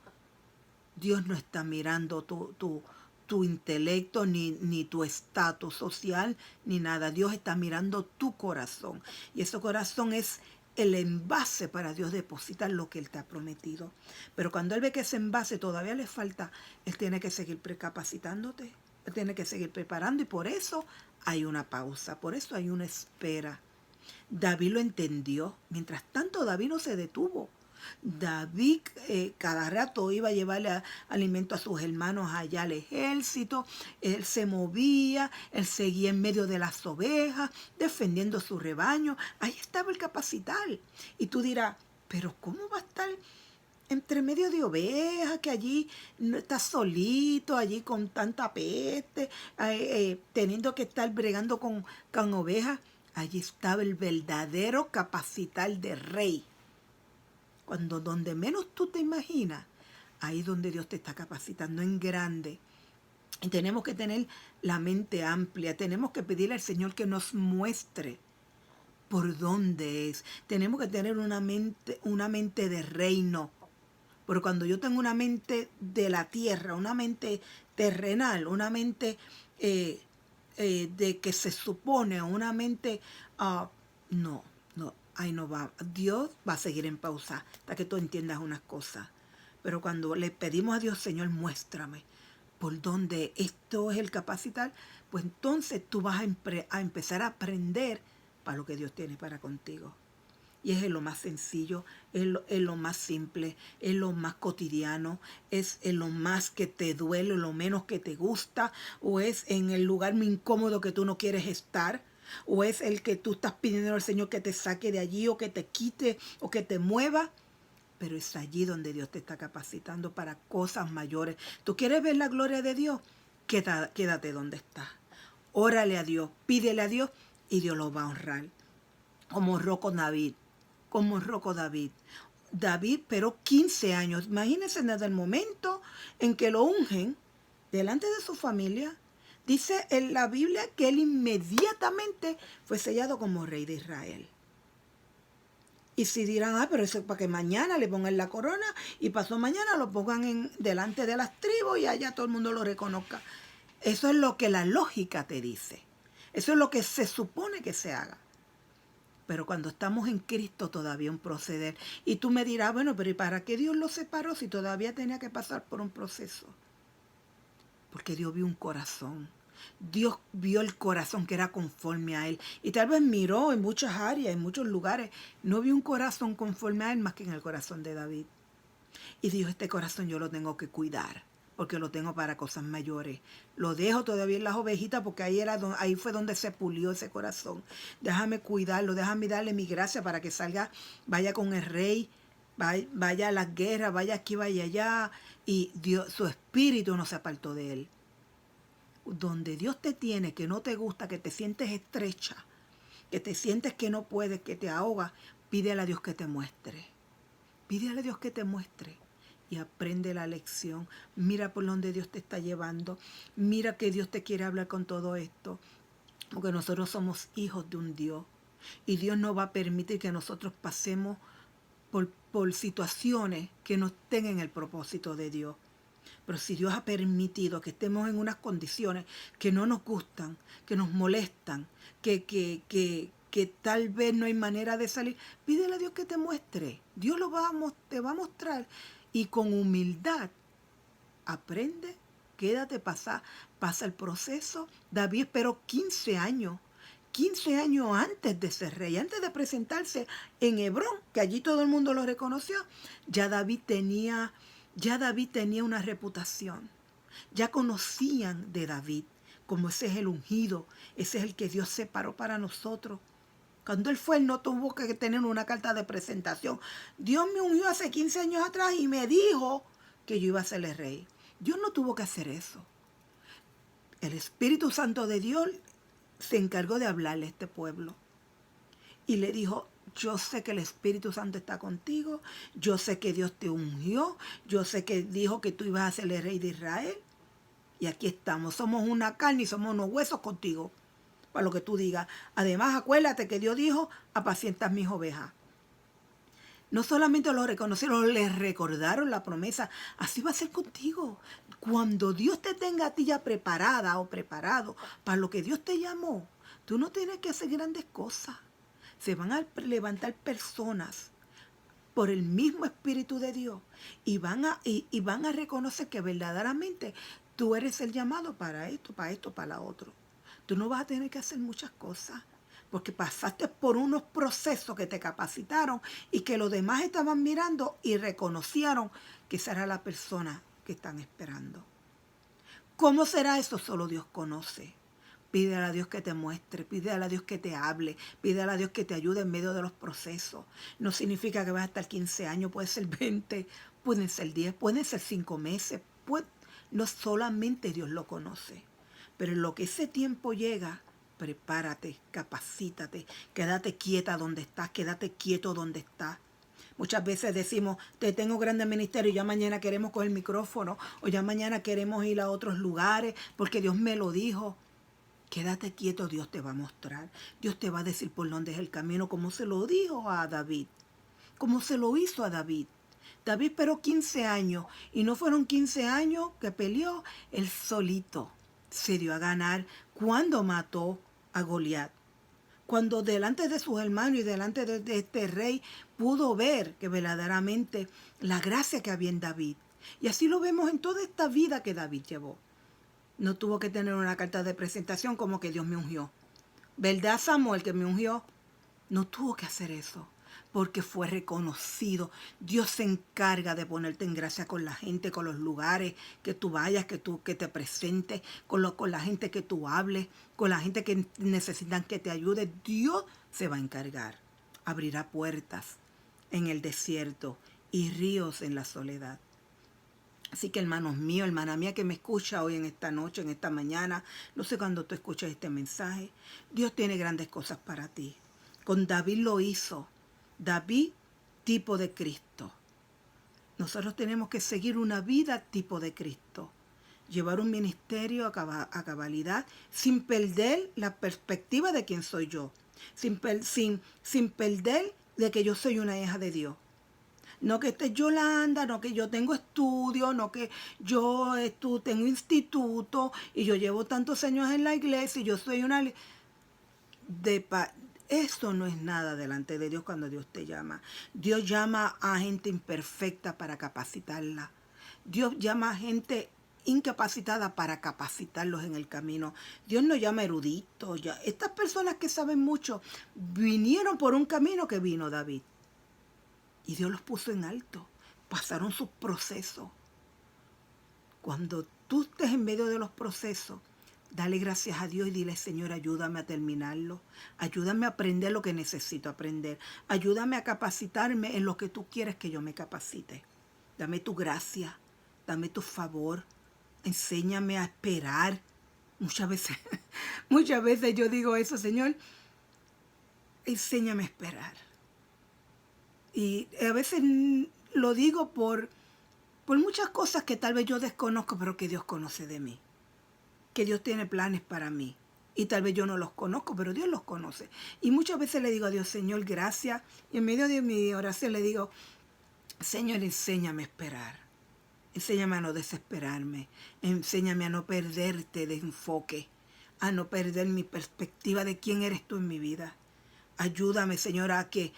Dios no está mirando tu intelecto, ni tu estatus social, ni nada. Dios está mirando tu corazón. Y ese corazón es el envase para Dios depositar lo que Él te ha prometido. Pero cuando Él ve que ese envase todavía le falta, Él tiene que seguir precapacitándote. Él tiene que seguir preparando y por eso hay una pausa, por eso hay una espera. David lo entendió. Mientras tanto, David no se detuvo. David cada rato iba a llevarle alimento a sus hermanos allá al ejército. Él se movía, él seguía en medio de las ovejas, defendiendo su rebaño. Ahí estaba el capacitar. Y tú dirás, pero ¿cómo va a estar entre medio de ovejas, que allí no está solito, allí con tanta peste, teniendo que estar bregando con ovejas? Allí estaba el verdadero capacitar de rey. Cuando donde menos tú te imaginas, ahí es donde Dios te está capacitando en grande. Y tenemos que tener la mente amplia, tenemos que pedirle al Señor que nos muestre por dónde es. Tenemos que tener una mente de reino. Pero cuando yo tengo una mente de la tierra, una mente terrenal, una mente de que se supone, una mente... no, ahí no va. Dios va a seguir en pausa hasta que tú entiendas unas cosas. Pero cuando le pedimos a Dios, Señor, muéstrame por dónde esto es el capacitar, pues entonces tú vas a empezar a aprender para lo que Dios tiene para contigo. Y es en lo más sencillo, es lo más simple, es lo más cotidiano, es en lo más que te duele, lo menos que te gusta, o es en el lugar muy incómodo que tú no quieres estar, o es el que tú estás pidiendo al Señor que te saque de allí, o que te quite, o que te mueva. Pero es allí donde Dios te está capacitando para cosas mayores. ¿Tú quieres ver la gloria de Dios? Quédate donde estás. Órale a Dios, pídele a Dios y Dios lo va a honrar. Como Rocco David. David esperó 15 años. Imagínense desde el momento en que lo ungen delante de su familia. Dice en la Biblia que él inmediatamente fue sellado como rey de Israel. Y si dirán, pero eso es para que mañana le pongan la corona y pasó mañana lo pongan delante de las tribus y allá todo el mundo lo reconozca. Eso es lo que la lógica te dice. Eso es lo que se supone que se haga. Pero cuando estamos en Cristo todavía un proceder. Y tú me dirás, bueno, pero ¿y para qué Dios lo separó si todavía tenía que pasar por un proceso? Porque Dios vio un corazón. Dios vio el corazón que era conforme a Él. Y tal vez miró en muchas áreas, en muchos lugares. No vio un corazón conforme a Él más que en el corazón de David. Y dijo, este corazón yo lo tengo que cuidar, porque lo tengo para cosas mayores. Lo dejo todavía en las ovejitas porque ahí fue donde se pulió ese corazón. Déjame cuidarlo, déjame darle mi gracia para que salga, vaya con el rey, vaya a las guerras, vaya aquí, vaya allá. Y Dios, su espíritu no se apartó de él. Donde Dios te tiene, que no te gusta, que te sientes estrecha, que te sientes que no puedes, que te ahoga, pídele a Dios que te muestre. Pídele a Dios que te muestre. Y aprende la lección. Mira por donde Dios te está llevando. Mira que Dios te quiere hablar con todo esto. Porque nosotros somos hijos de un Dios. Y Dios no va a permitir que nosotros pasemos por situaciones que no estén en el propósito de Dios. Pero si Dios ha permitido que estemos en unas condiciones que no nos gustan, que nos molestan, que tal vez no hay manera de salir, pídele a Dios que te muestre. Dios te va a mostrar. Y con humildad, aprende, quédate, pasa el proceso. David esperó 15 años antes de ser rey, antes de presentarse en Hebrón, que allí todo el mundo lo reconoció. Ya David tenía una reputación. Ya conocían de David como ese es el ungido, ese es el que Dios separó para nosotros. Cuando él fue, él no tuvo que tener una carta de presentación. Dios me ungió hace 15 años atrás y me dijo que yo iba a ser el rey. Dios no tuvo que hacer eso. El Espíritu Santo de Dios se encargó de hablarle a este pueblo. Y le dijo, yo sé que el Espíritu Santo está contigo, yo sé que Dios te ungió, yo sé que dijo que tú ibas a ser el rey de Israel. Y aquí estamos, somos una carne y somos unos huesos contigo, para lo que tú digas. Además, acuérdate que Dios dijo, apacientas mis ovejas. No solamente lo reconocieron, les recordaron la promesa. Así va a ser contigo. Cuando Dios te tenga a ti ya preparada o preparado para lo que Dios te llamó, tú no tienes que hacer grandes cosas. Se van a levantar personas por el mismo Espíritu de Dios y van a reconocer que verdaderamente tú eres el llamado para esto, para la otro. Tú no vas a tener que hacer muchas cosas porque pasaste por unos procesos que te capacitaron y que los demás estaban mirando y reconocieron que esa era la persona que están esperando. ¿Cómo será eso? Solo Dios conoce. Pídele a Dios que te muestre, pídele a Dios que te hable, pídele a Dios que te ayude en medio de los procesos. No significa que vas a estar 15 años, puede ser 20, pueden ser 10, pueden ser 5 meses. No solamente Dios lo conoce, pero en lo que ese tiempo llega, prepárate, capacítate, quédate quieta donde estás, quédate quieto donde estás. Muchas veces decimos, te tengo grande ministerio y ya mañana queremos coger el micrófono o ya mañana queremos ir a otros lugares porque Dios me lo dijo. Quédate quieto, Dios te va a mostrar. Dios te va a decir por dónde es el camino, como se lo dijo a David, como se lo hizo a David. David esperó 15 años y no fueron 15 años que peleó, él solito se dio a ganar cuando mató a Goliat. Cuando delante de sus hermanos y delante de este rey pudo ver que verdaderamente la gracia que había en David. Y así lo vemos en toda esta vida que David llevó. No tuvo que tener una carta de presentación como que Dios me ungió. ¿Verdad, Samuel, que me ungió? No tuvo que hacer eso, porque fue reconocido. Dios se encarga de ponerte en gracia con la gente, con los lugares que tú vayas, que te presentes, con la gente que tú hables, con la gente que necesitan que te ayude. Dios se va a encargar. Abrirá puertas en el desierto y ríos en la soledad. Así que hermanos míos, hermana mía que me escucha hoy en esta noche, en esta mañana, no sé cuándo tú escuchas este mensaje, Dios tiene grandes cosas para ti. Con David lo hizo. David, tipo de Cristo. Nosotros tenemos que seguir una vida tipo de Cristo. Llevar un ministerio a cabalidad sin perder la perspectiva de quién soy yo. Sin perder de que yo soy una hija de Dios. No que esté Yolanda, no que yo tengo estudios, no que yo tengo instituto y yo llevo tantos años en la iglesia y yo soy una... Eso no es nada delante de Dios cuando Dios te llama. Dios llama a gente imperfecta para capacitarla. Dios llama a gente incapacitada para capacitarlos en el camino. Dios no llama eruditos. Estas personas que saben mucho vinieron por un camino que vino David. Y Dios los puso en alto. Pasaron sus procesos. Cuando tú estés en medio de los procesos, dale gracias a Dios y dile, Señor, ayúdame a terminarlo. Ayúdame a aprender lo que necesito aprender. Ayúdame a capacitarme en lo que tú quieres que yo me capacite. Dame tu gracia. Dame tu favor. Enséñame a esperar. Muchas veces yo digo eso, Señor, enséñame a esperar. Y a veces lo digo por muchas cosas que tal vez yo desconozco, pero que Dios conoce de mí. Que Dios tiene planes para mí. Y tal vez yo no los conozco, pero Dios los conoce. Y muchas veces le digo a Dios, Señor, gracias. Y en medio de mi oración le digo, Señor, enséñame a esperar. Enséñame a no desesperarme. Enséñame a no perderte de enfoque. A no perder mi perspectiva de quién eres tú en mi vida. Ayúdame, Señor, a que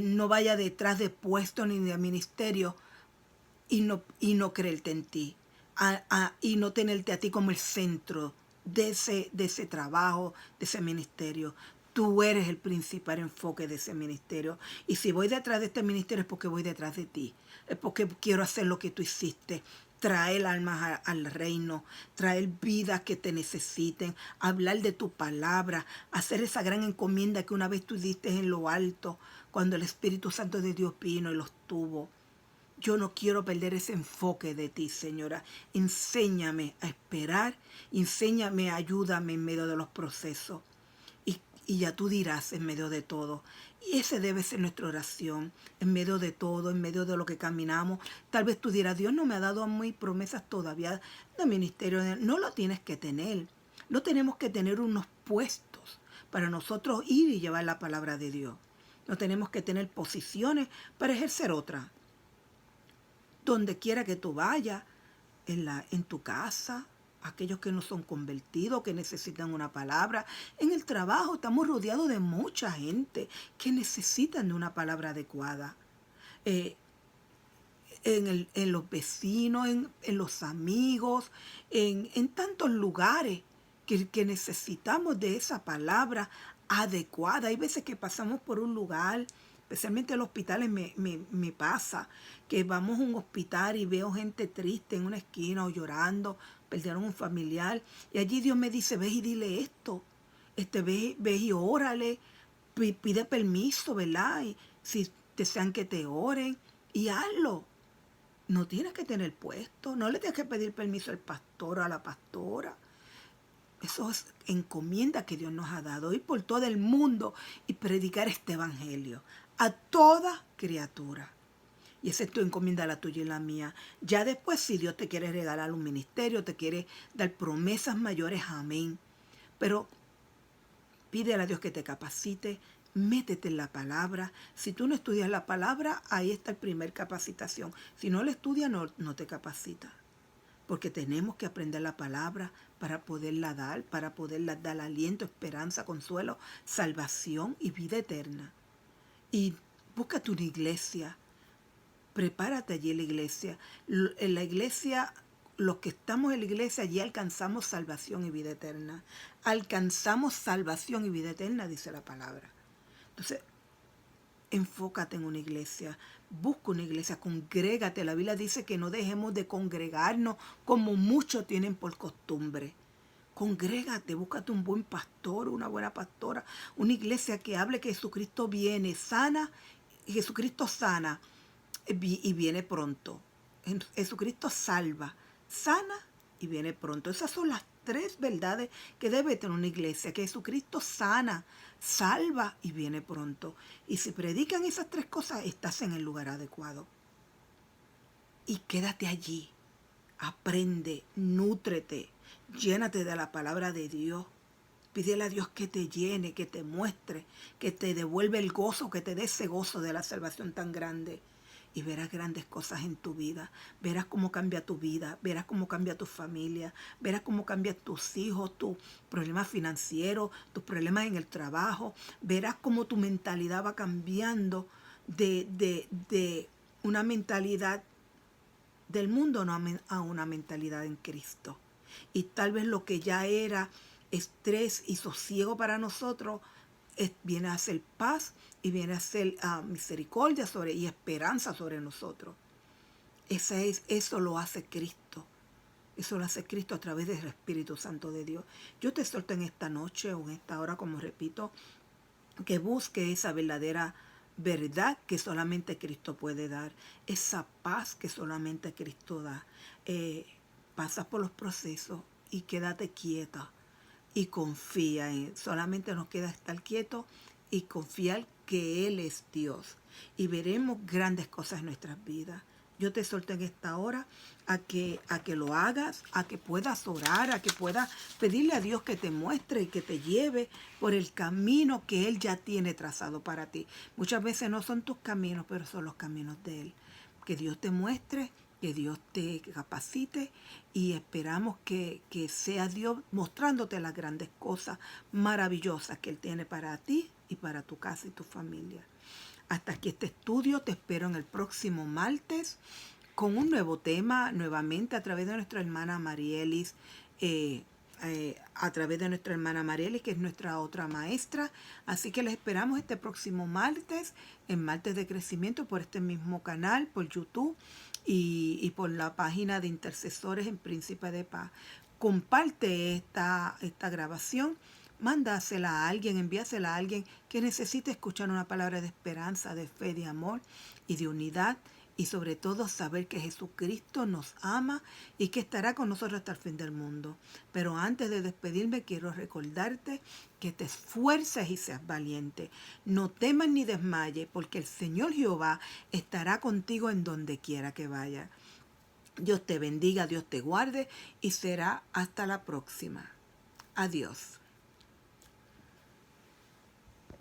no vaya detrás de puesto ni de ministerio y no creerte en ti. Y no tenerte a ti como el centro de ese trabajo, de ese ministerio. Tú eres el principal enfoque de ese ministerio. Y si voy detrás de este ministerio es porque voy detrás de ti. Es porque quiero hacer lo que tú hiciste. Traer almas al reino, traer vidas que te necesiten, hablar de tu palabra, hacer esa gran encomienda que una vez tú diste en lo alto, cuando el Espíritu Santo de Dios vino y los tuvo. Yo no quiero perder ese enfoque de ti, Señora. Enséñame a esperar, enséñame, ayúdame en medio de los procesos. Y ya tú dirás en medio de todo. Y ese debe ser nuestra oración, en medio de todo, en medio de lo que caminamos. Tal vez tú dirás, Dios no me ha dado a mí promesas todavía de ministerio. No lo tienes que tener. No tenemos que tener unos puestos para nosotros ir y llevar la palabra de Dios. No tenemos que tener posiciones para ejercer otra. Donde quiera que tú vayas, en tu casa, aquellos que no son convertidos, que necesitan una palabra. En el trabajo estamos rodeados de mucha gente que necesitan de una palabra adecuada. En los vecinos, en los amigos, en tantos lugares que necesitamos de esa palabra adecuada. Hay veces que pasamos por un lugar, especialmente en los hospitales me pasa, que vamos a un hospital y veo gente triste en una esquina o llorando, perdieron un familiar, y allí Dios me dice, ve y dile esto, ve y órale, pide permiso, ¿verdad? Y si desean que te oren, y hazlo. No tienes que tener puesto, no le tienes que pedir permiso al pastor o a la pastora. Eso es encomienda que Dios nos ha dado, ir por todo el mundo y predicar este evangelio a toda criatura. Y esa es tu encomienda, la tuya y la mía. Ya después, si Dios te quiere regalar un ministerio, te quiere dar promesas mayores, amén. Pero pídele a Dios que te capacite, métete en la palabra. Si tú no estudias la palabra, ahí está el primer capacitación. Si no la estudias, no te capacita. Porque tenemos que aprender la palabra para poderla dar aliento, esperanza, consuelo, salvación y vida eterna. Y búscate una iglesia, prepárate allí en la iglesia. En la iglesia, los que estamos en la iglesia, allí alcanzamos salvación y vida eterna. Alcanzamos salvación y vida eterna, dice la palabra. Entonces, enfócate en una iglesia, busca una iglesia, congrégate. La Biblia dice que no dejemos de congregarnos como muchos tienen por costumbre. Congrégate, búscate un buen pastor, una buena pastora, una iglesia que hable que Jesucristo viene, sana, y Jesucristo sana y viene pronto. Jesucristo salva, sana y viene pronto. Esas son las tres verdades que debe tener una iglesia, que Jesucristo sana, salva y viene pronto. Y si predican esas tres cosas, estás en el lugar adecuado. Y quédate allí, aprende, nútrete, llénate de la palabra de Dios. Pídele a Dios que te llene, que te muestre, que te devuelva el gozo, que te dé ese gozo de la salvación tan grande. Y verás grandes cosas en tu vida. Verás cómo cambia tu vida, verás cómo cambia tu familia, verás cómo cambian tus hijos, tus problemas financieros, tus problemas en el trabajo. Verás cómo tu mentalidad va cambiando de una mentalidad del mundo a una mentalidad en Cristo. Y tal vez lo que ya era estrés y sosiego para nosotros viene a ser paz y viene a ser misericordia y esperanza sobre nosotros. Eso lo hace Cristo. Eso lo hace Cristo a través del Espíritu Santo de Dios. Yo te exhorto en esta noche o en esta hora, como repito, que busque esa verdadera verdad que solamente Cristo puede dar. Esa paz que solamente Cristo da. Pasa por los procesos y quédate quieta. Y confía en Él. Solamente nos queda estar quietos y confiar que Él es Dios. Y veremos grandes cosas en nuestras vidas. Yo te exhorto en esta hora a que lo hagas, a que puedas orar, a que puedas pedirle a Dios que te muestre y que te lleve por el camino que Él ya tiene trazado para ti. Muchas veces no son tus caminos, pero son los caminos de Él. Que Dios te muestre, que Dios te capacite y esperamos que sea Dios mostrándote las grandes cosas maravillosas que Él tiene para ti y para tu casa y tu familia. Hasta aquí este estudio, te espero en el próximo martes con un nuevo tema, nuevamente a través de nuestra hermana Marielis, que es nuestra otra maestra. Así que les esperamos este próximo martes, en Martes de Crecimiento, por este mismo canal, por YouTube y por la página de Intercesores en Príncipe de Paz. Comparte esta grabación. Mándasela a alguien, envíasela a alguien que necesite escuchar una palabra de esperanza, de fe, de amor y de unidad y sobre todo saber que Jesucristo nos ama y que estará con nosotros hasta el fin del mundo. Pero antes de despedirme quiero recordarte que te esfuerces y seas valiente. No temas ni desmayes, porque el Señor Jehová estará contigo en donde quiera que vaya. Dios te bendiga, Dios te guarde y será hasta la próxima. Adiós.